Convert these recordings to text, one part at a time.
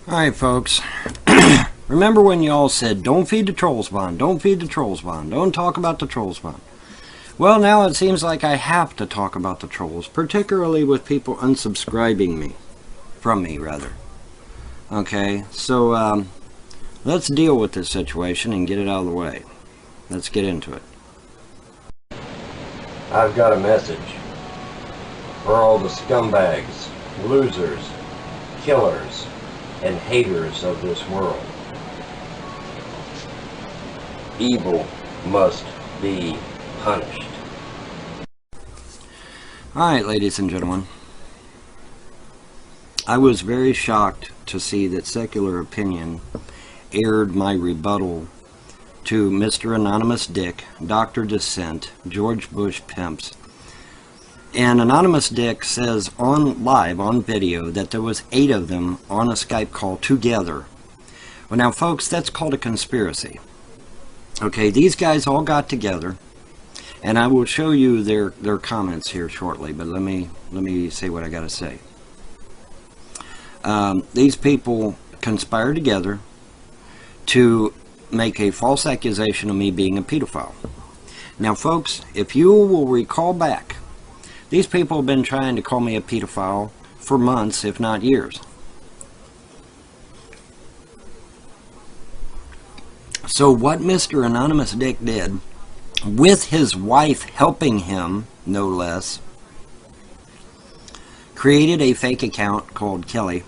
Alright folks, remember when y'all said don't feed the trolls bond, don't feed the trolls bond, don't talk about the trolls bond. Well, now it seems like I have to talk about the trolls, particularly with people unsubscribing from me rather. Okay, so let's deal with this situation and get it out of the way. Let's get into it. I've got a message for all the scumbags, losers, killers, and haters of this world. Evil must be punished. Alright, ladies and gentlemen. I was very shocked to see that Secular Opinion aired my rebuttal to Mr. Anonymous Dick, Dr. Dissent, George Bush Pimps. And Anonymous Dick says live on video that there was 8 of them on a Skype call together. Well, now folks, that's called a conspiracy. Okay, these guys all got together, and I will show you their comments here shortly, but let me say what I got to say. These people conspired together to make a false accusation of me being a pedophile. Now folks, if you will recall back, these people have been trying to call me a pedophile for months, if not years. So what Mr. Anonymous Dick did, with his wife helping him, no less, created a fake account called Kelly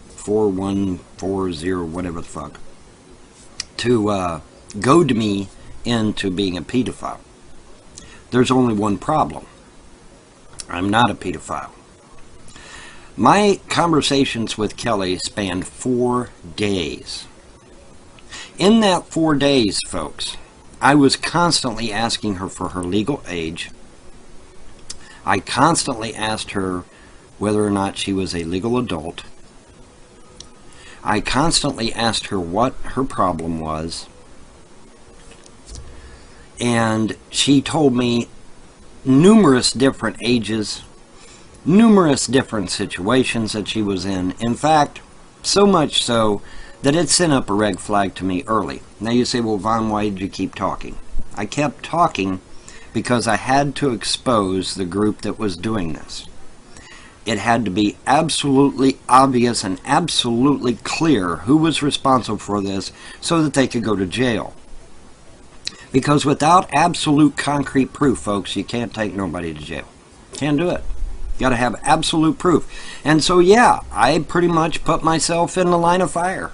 4140 whatever the fuck to goad me into being a pedophile. There's only one problem. I'm not a pedophile. My conversations with Kelly spanned 4 days. In that 4 days, folks, I was constantly asking her for her legal age. I constantly asked her whether or not she was a legal adult. I constantly asked her what her problem was. And she told me numerous different ages, numerous different situations that she was in. In fact, so much so that it sent up a red flag to me early. Now you say, well, Vaughn, why did you keep talking? I kept talking because I had to expose the group that was doing this. It had to be absolutely obvious and absolutely clear who was responsible for this so that they could go to jail. Because without absolute concrete proof, folks, you can't take nobody to jail. Can't do it. You got to have absolute proof. And so, yeah, I pretty much put myself in the line of fire.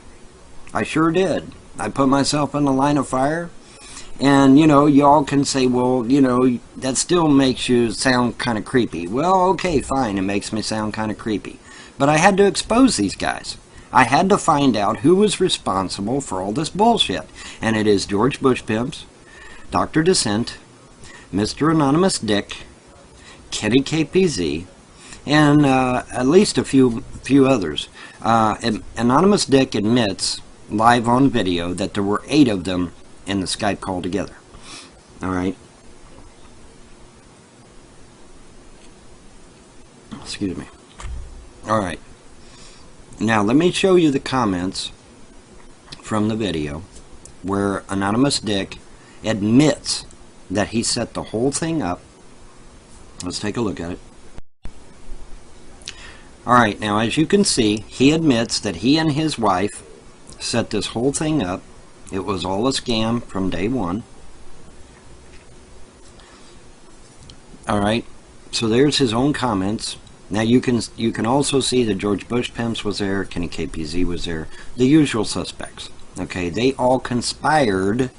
I sure did. I put myself in the line of fire. And, you know, y'all can say, well, you know, that still makes you sound kind of creepy. Well, okay, fine, it makes me sound kind of creepy. But I had to expose these guys. I had to find out who was responsible for all this bullshit. And it is George Bush Pimps, Dr. Dissent, Mr. Anonymous Dick, Kenny KPZ, and at least a few others. Anonymous Dick admits live on video that there were 8 of them in the Skype call together. Alright. Excuse me. Alright. Now let me show you the comments from the video where Anonymous Dick admits that he set the whole thing up. Let's take a look at it. Alright, now as you can see, he admits that he and his wife set this whole thing up. It was all a scam from day one. Alright, so there's his own comments. Now you can also see that George Bush Pimps was there, Kenny KPZ was there, the usual suspects. Okay, they all conspired.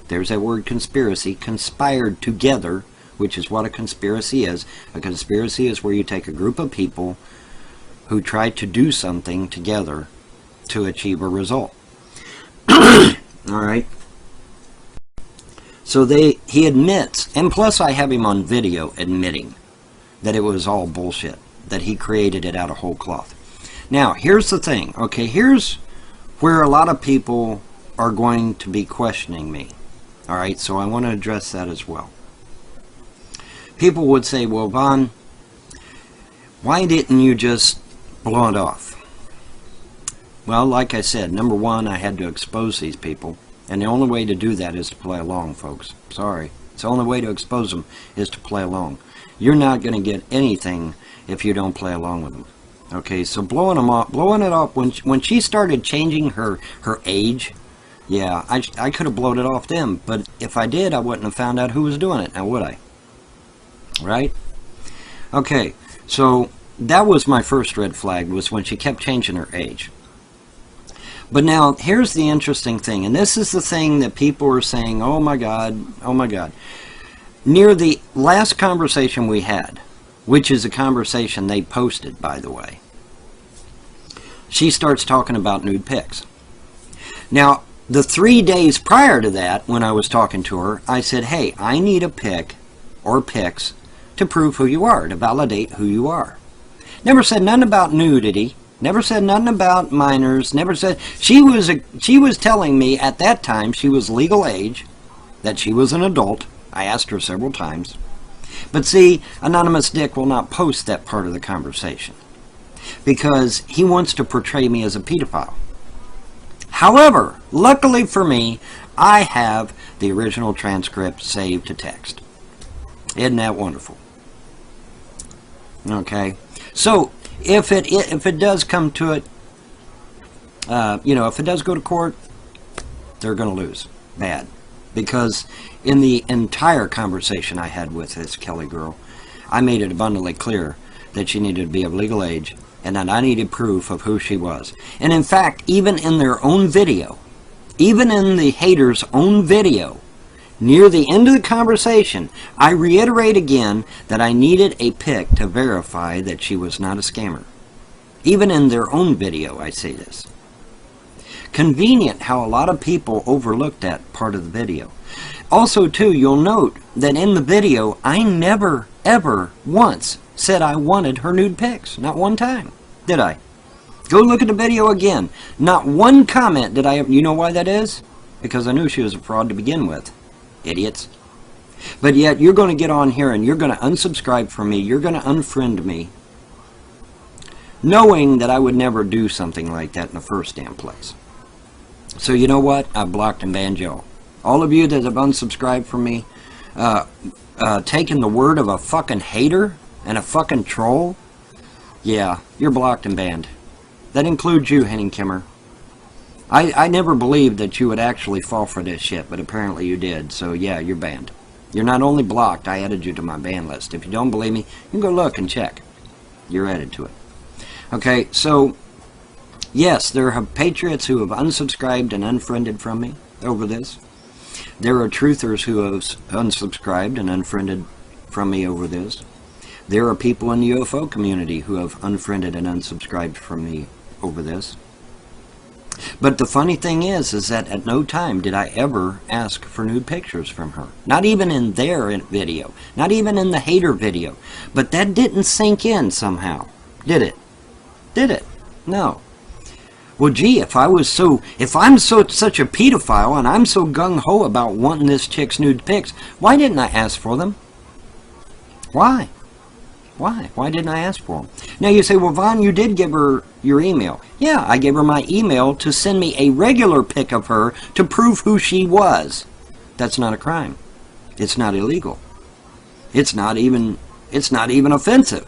There's that word conspiracy, conspired together, which is what a conspiracy is. A conspiracy is where you take a group of people who try to do something together to achieve a result. Alright. So he admits, and plus I have him on video admitting that it was all bullshit, that he created it out of whole cloth. Now, here's the thing, okay, here's where a lot of people are going to be questioning me. Alright, so I want to address that as well. People would say, well, Vaughn, why didn't you just blow it off? Well, like I said, number one, I had to expose these people. And the only way to do that is to play along, folks. Sorry. It's the only way to expose them is to play along. You're not going to get anything if you don't play along with them. Okay, so blowing it off, when she started changing her age, yeah, I could have blown it off then. But if I did, I wouldn't have found out who was doing it, now would I? Right? Okay, so that was my first red flag, was when she kept changing her age. But now, here's the interesting thing, and this is the thing that people are saying, oh my God, oh my God. Near the last conversation we had, which is a conversation they posted, by the way, she starts talking about nude pics. Now, the 3 days prior to that, when I was talking to her, I said, hey, I need a pic or pics to prove who you are, to validate who you are. Never said nothing about nudity. Never said nothing about minors. Never said... She was telling me at that time she was legal age, that she was an adult. I asked her several times. But see, Anonymous Dick will not post that part of the conversation, because he wants to portray me as a pedophile. However, luckily for me, I have the original transcript saved to text. Isn't that wonderful? Okay, so if it does come to it, if it does go to court, they're going to lose bad, because in the entire conversation I had with this Kelly girl, I made it abundantly clear that she needed to be of legal age and that I needed proof of who she was. And in fact, even in their own video, even in the haters' own video, near the end of the conversation, I reiterate again that I needed a pic to verify that she was not a scammer. Even in their own video, I say this. Convenient how a lot of people overlooked that part of the video. Also, too, you'll note that in the video, I never, ever once said I wanted her nude pics. Not one time, did I? Go look at the video again. Not one comment did I... You know why that is? Because I knew she was a fraud to begin with. Idiots. But yet you're going to get on here and you're going to unsubscribe from me. You're going to unfriend me, knowing that I would never do something like that in the first damn place. So you know what? I blocked and banned y'all. All of you that have unsubscribed from me, taking the word of a fucking hater and a fucking troll, yeah, you're blocked and banned. That includes you, Henning Kimmer. I never believed that you would actually fall for this shit, but apparently you did. So yeah, you're banned. You're not only blocked, I added you to my ban list. If you don't believe me, you can go look and check. You're added to it. Okay, so yes, there are patriots who have unsubscribed and unfriended from me over this. There are truthers who have unsubscribed and unfriended from me over this. There are people in the UFO community who have unfriended and unsubscribed from me over this. But the funny thing is that at no time did I ever ask for nude pictures from her. Not even in their video. Not even in the hater video. But that didn't sink in somehow. Did it? Did it? No. Well, gee, if I'm such a pedophile and I'm so gung-ho about wanting this chick's nude pics, why didn't I ask for them? Why? Why? Why didn't I ask for them? Now you say, well, Vaughn, you did give her your email. Yeah, I gave her my email to send me a regular pic of her to prove who she was. That's not a crime. It's not illegal. It's not even offensive.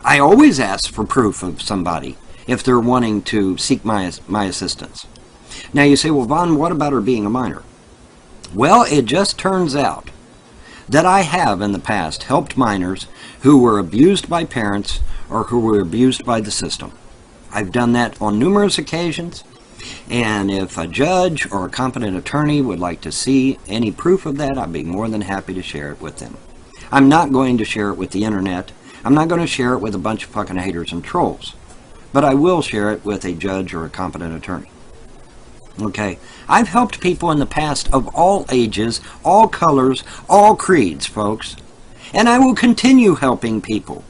I always ask for proof of somebody if they're wanting to seek my assistance. Now you say, well, Vaughn, what about her being a minor? Well, it just turns out that I have in the past helped minors who were abused by parents or who were abused by the system. I've done that on numerous occasions, and if a judge or a competent attorney would like to see any proof of that, I'd be more than happy to share it with them. I'm not going to share it with the internet. I'm not going to share it with a bunch of fucking haters and trolls, but I will share it with a judge or a competent attorney. Okay, I've helped people in the past of all ages, all colors, all creeds, folks. And I will continue helping people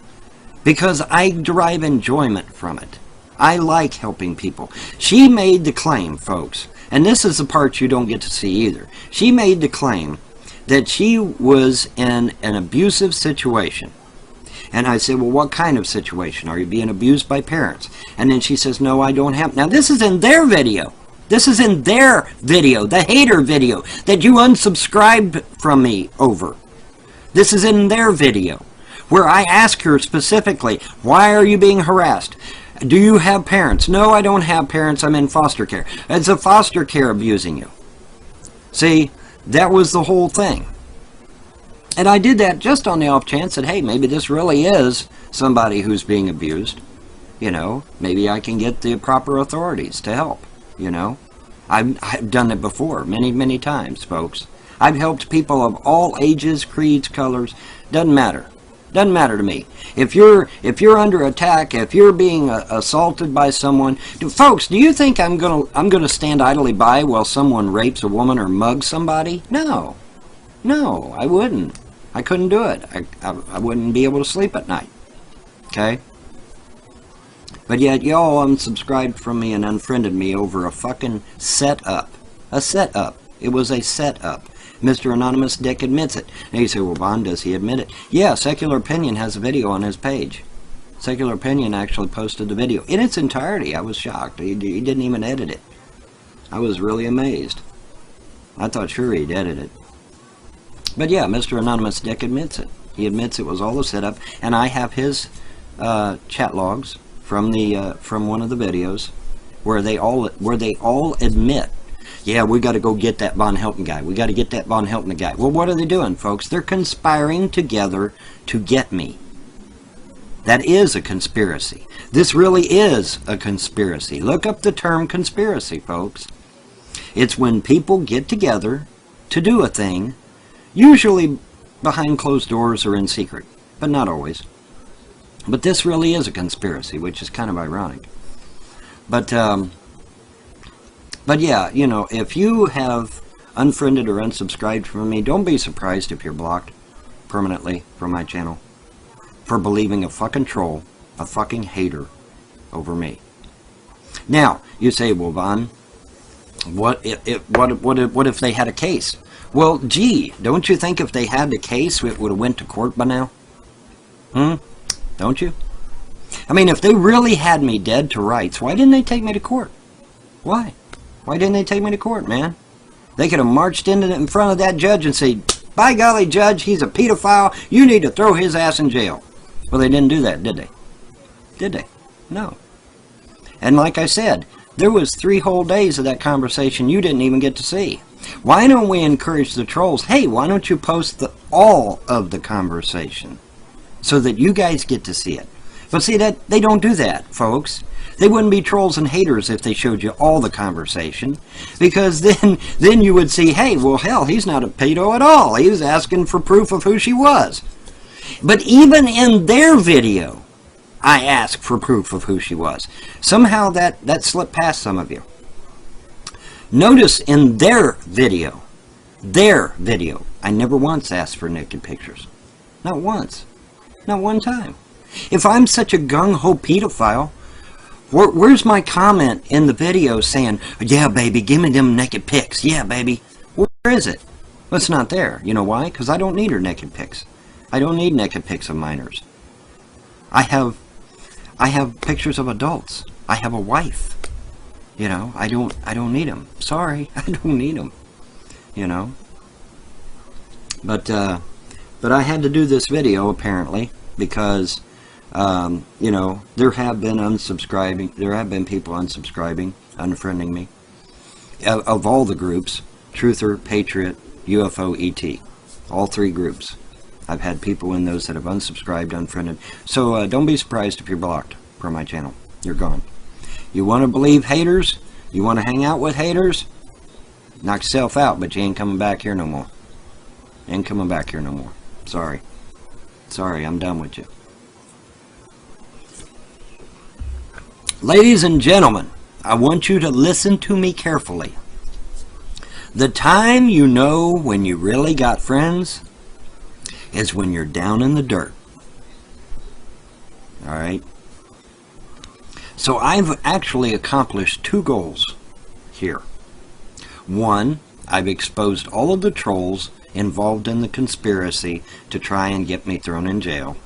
because I derive enjoyment from it. I like helping people. She made the claim, folks, and this is the part you don't get to see either. She made the claim that she was in an abusive situation And I said, well, what kind of situation? Are you being abused by parents? And then she says, no, I don't have. Now, this is in their video. This is in their video, the hater video that you unsubscribed from me over. This is in their video where I ask her specifically, why are you being harassed? Do you have parents? No, I don't have parents. I'm in foster care. Is the foster care abusing you? See, that was the whole thing. And I did that just on the off chance that, hey, maybe this really is somebody who's being abused. You know, maybe I can get the proper authorities to help, you know. I've done it before, many, many times, folks. I've helped people of all ages, creeds, colors. Doesn't matter. Doesn't matter to me. If you're under attack, if you're being assaulted by someone, folks, do you think I'm gonna stand idly by while someone rapes a woman or mugs somebody? No, no, I wouldn't. I couldn't do it. I wouldn't be able to sleep at night. Okay. But yet y'all unsubscribed from me and unfriended me over a fucking setup. A setup. It was a setup. Mr. Anonymous Dick admits it. And you say, well, Vaughn, does he admit it? Yeah, Secular Opinion has a video on his page. Secular Opinion actually posted the video in its entirety. I was shocked. He didn't even edit it. I was really amazed. I thought sure he'd edit it. But yeah, Mr. Anonymous Dick admits it. He admits it was all a setup, and I have his chat logs from one of the videos where they all admit, yeah, we got to go get that Von Helton guy. We got to get that Von Helton guy. Well, what are they doing, folks? They're conspiring together to get me. That is a conspiracy. This really is a conspiracy. Look up the term conspiracy, folks. It's when people get together to do a thing, usually behind closed doors or in secret, but not always. But this really is a conspiracy, which is kind of ironic. But yeah, you know, if you have unfriended or unsubscribed from me, don't be surprised if you're blocked permanently from my channel for believing a fucking troll, a fucking hater over me. Now, you say, well, Vaughn, what if they had a case? Well, gee, don't you think if they had a case, it would have went to court by now? Don't you? I mean, if they really had me dead to rights, why didn't they take me to court? Why? Why didn't they take me to court, man? They could have marched in front of that judge and said, by golly, judge, he's a pedophile. You need to throw his ass in jail. Well, they didn't do that, did they? Did they? No. And like I said, there was 3 whole days of that conversation you didn't even get to see. Why don't we encourage the trolls? Hey, why don't you post all of the conversation so that you guys get to see it? But see, that they don't do that, folks. They wouldn't be trolls and haters if they showed you all the conversation, because then you would see, hey, well, hell, he's not a pedo at all. He was asking for proof of who she was. But even in their video, I asked for proof of who she was. Somehow that slipped past some of you. Notice in their video, I never once asked for naked pictures. Not once. Not one time. If I'm such a gung-ho pedophile, where's my comment in the video saying, yeah, baby, give me them naked pics. Yeah, baby. Where is it? Well, it's not there. You know why? Because I don't need her naked pics. I don't need naked pics of minors. I have pictures of adults. I have a wife. You know, I don't need them. Sorry, I don't need them. You know. But I had to do this video apparently because you know, there have been people unsubscribing, unfriending me of all the groups, Truther, Patriot, UFO, ET, all 3 groups. I've had people in those that have unsubscribed, unfriended. So don't be surprised if you're blocked from my channel. You're gone. You want to believe haters? You want to hang out with haters? Knock yourself out, but you ain't coming back here no more. Ain't coming back here no more. Sorry. Sorry, I'm done with you. Ladies and gentlemen, I want you to listen to me carefully. The time you know when you really got friends is when you're down in the dirt. Alright? So I've actually accomplished 2 goals here. 1, I've exposed all of the trolls involved in the conspiracy to try and get me thrown in jail.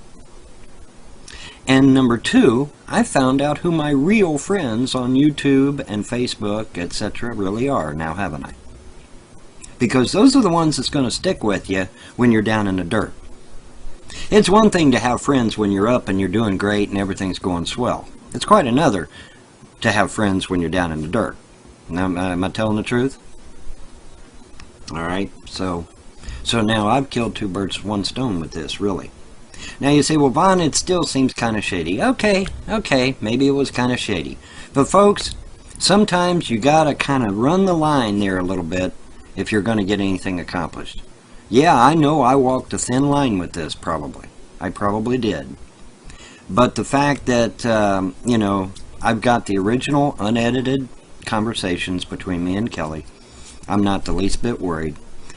And number two, I found out who my real friends on YouTube and Facebook, etc. really are now, haven't I? Because those are the ones that's going to stick with you when you're down in the dirt. It's one thing to have friends when you're up and you're doing great and everything's going swell. It's quite another to have friends when you're down in the dirt. Now, am I telling the truth? Alright, so now I've killed two birds with one stone with this, really. Now you say, well, Vaughn, it still seems kind of shady. Okay, maybe it was kind of shady. But folks, sometimes you gotta kind of run the line there a little bit if you're going to get anything accomplished. Yeah, I know I walked a thin line with this, probably. I probably did. But the fact that, you know, I've got the original unedited conversations between me and Kelly, I'm not the least bit worried.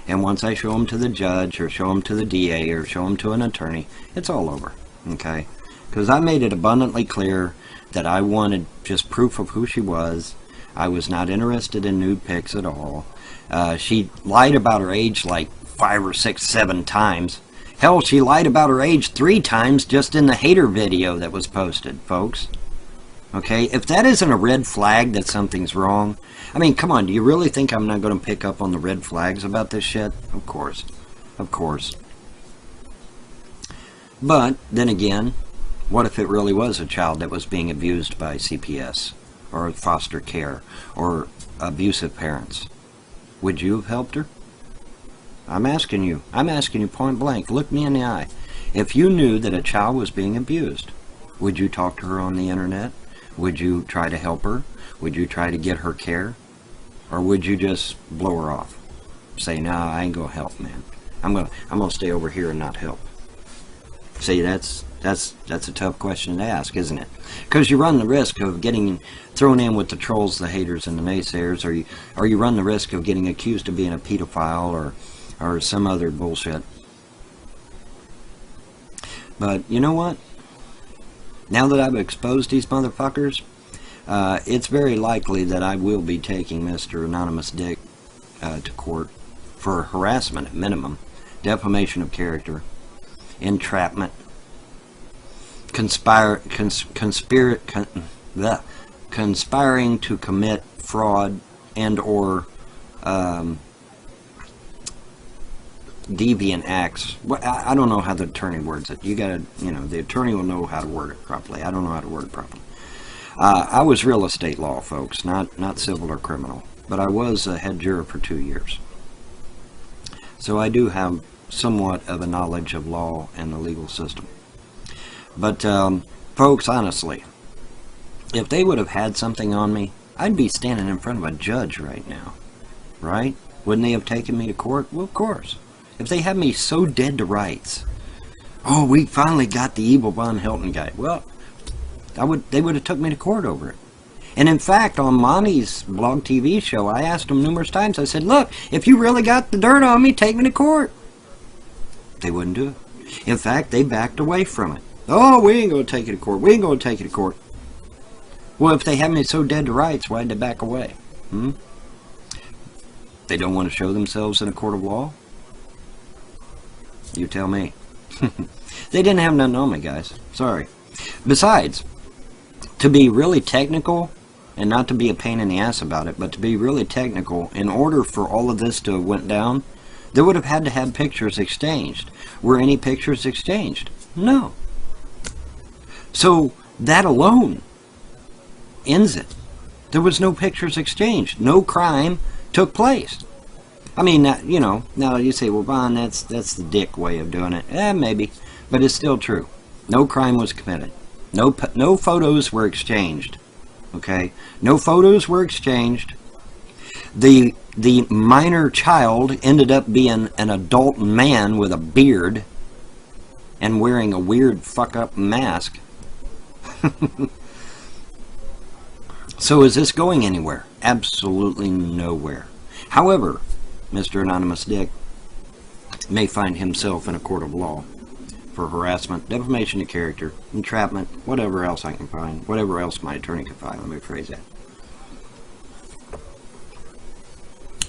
And once I show them to the judge, or show them to the DA, or show them to an attorney, it's all over, okay? Because I made it abundantly clear that I wanted just proof of who she was. I was not interested in nude pics at all. She lied about her age like 5 or 6, 7 times. Hell, she lied about her age 3 times just in the hater video that was posted, folks. Okay, if that isn't a red flag that something's wrong, I mean, come on, do you really think I'm not going to pick up on the red flags about this shit? Of course. Of course. But, then again, what if it really was a child that was being abused by CPS, or foster care, or abusive parents? Would you have helped her? I'm asking you point blank, look me in the eye. If you knew that a child was being abused, would you talk to her on the internet? Would you try to help her? Would you try to get her care? Or would you just blow her off? Say, nah, I ain't gonna help, man. I'm gonna stay over here and not help. See, that's a tough question to ask, isn't it? Because you run the risk of getting thrown in with the trolls, the haters, and the naysayers, or you run the risk of getting accused of being a pedophile or some other bullshit. But you know what? Now that I've exposed these motherfuckers, it's very likely that I will be taking Mr. Anonymous Dick to court for harassment at minimum, defamation of character, entrapment, conspiring to commit fraud and or deviant acts. Well, I don't know how the attorney words it. You gotta, you know, the attorney will know how to word it properly. I don't know how to word it properly. I was real estate law, folks, not civil or criminal, but I was a head juror for 2 years. So I do have somewhat of a knowledge of law and the legal system. But, folks, honestly, if they would have had something on me, I'd be standing in front of a judge right now, right? Wouldn't they have taken me to court? Well, of course. If they had me so dead to rights, oh, we finally got the evil Von Helton guy. Well, they would have took me to court over it. And in fact, on Monty's blog TV show, I asked them numerous times, I said, look, if you really got the dirt on me, take me to court. They wouldn't do it. In fact, they backed away from it. Oh, we ain't going to take you to court. We ain't going to take you to court. Well, if they had me so dead to rights, why'd they back away? They don't want to show themselves in a court of law? You tell me. They didn't have nothing on me, guys. Sorry. Besides, to be really technical, and not to be a pain in the ass about it, but to be really technical, in order for all of this to have went down, they would have had to have pictures exchanged. Were any pictures exchanged? No. So that alone ends it. There was no pictures exchanged. No crime took place. I mean, you know, now you say, well, Vaughn, that's the dick way of doing it. Maybe, but it's still true. No crime was committed. No photos were exchanged. Okay? No photos were exchanged. The minor child ended up being an adult man with a beard and wearing a weird fuck-up mask. So is this going anywhere? Absolutely nowhere. However, Mr. Anonymous Dick may find himself in a court of law for harassment, defamation of character, entrapment, whatever else I can find, whatever else my attorney can find. Let me phrase that.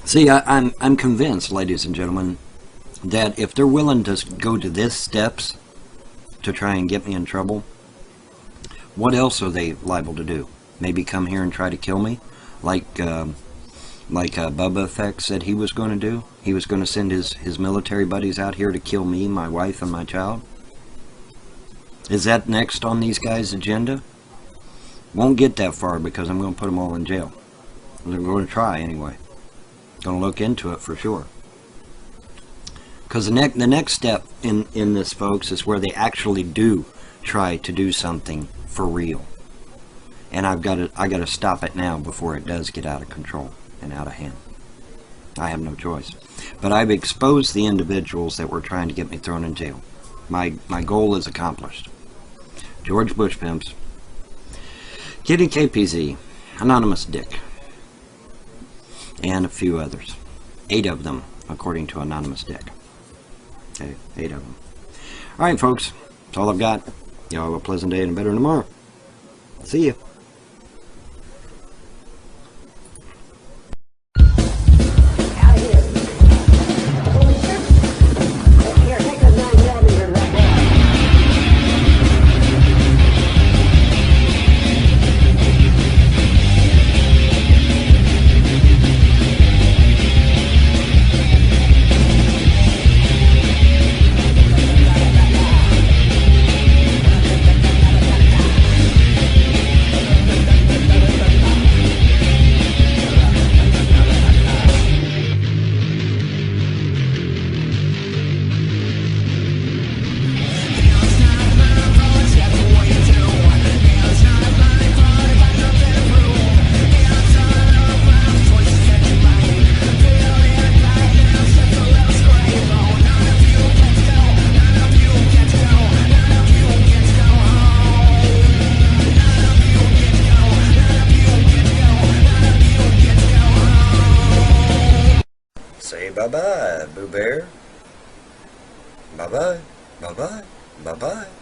See, I'm convinced, ladies and gentlemen, that if they're willing to go to this steps to try and get me in trouble, What else are they liable to do? Maybe come here and try to kill me, like Bubba Effect said he was going to do? He was going to send his military buddies out here to kill me, my wife, and my child? Is that next on these guys' agenda? Won't get that far because I'm going to put them all in jail. They're going to try anyway. Going to look into it for sure. Because the next step in this, folks, is where they actually do try to do something for real. And I got to stop it now before it does get out of control and out of hand. I have no choice. But I've exposed the individuals that were trying to get me thrown in jail. My goal is accomplished. George Bush Pimps, Kitty KPZ, Anonymous Dick, and a few others. 8 of them, according to Anonymous Dick. Okay, 8 of them. Alright, folks, that's all I've got. Y'all have a pleasant day and a better tomorrow. See ya. Say bye-bye, Boo Bear. Bye-bye, bye-bye, bye-bye.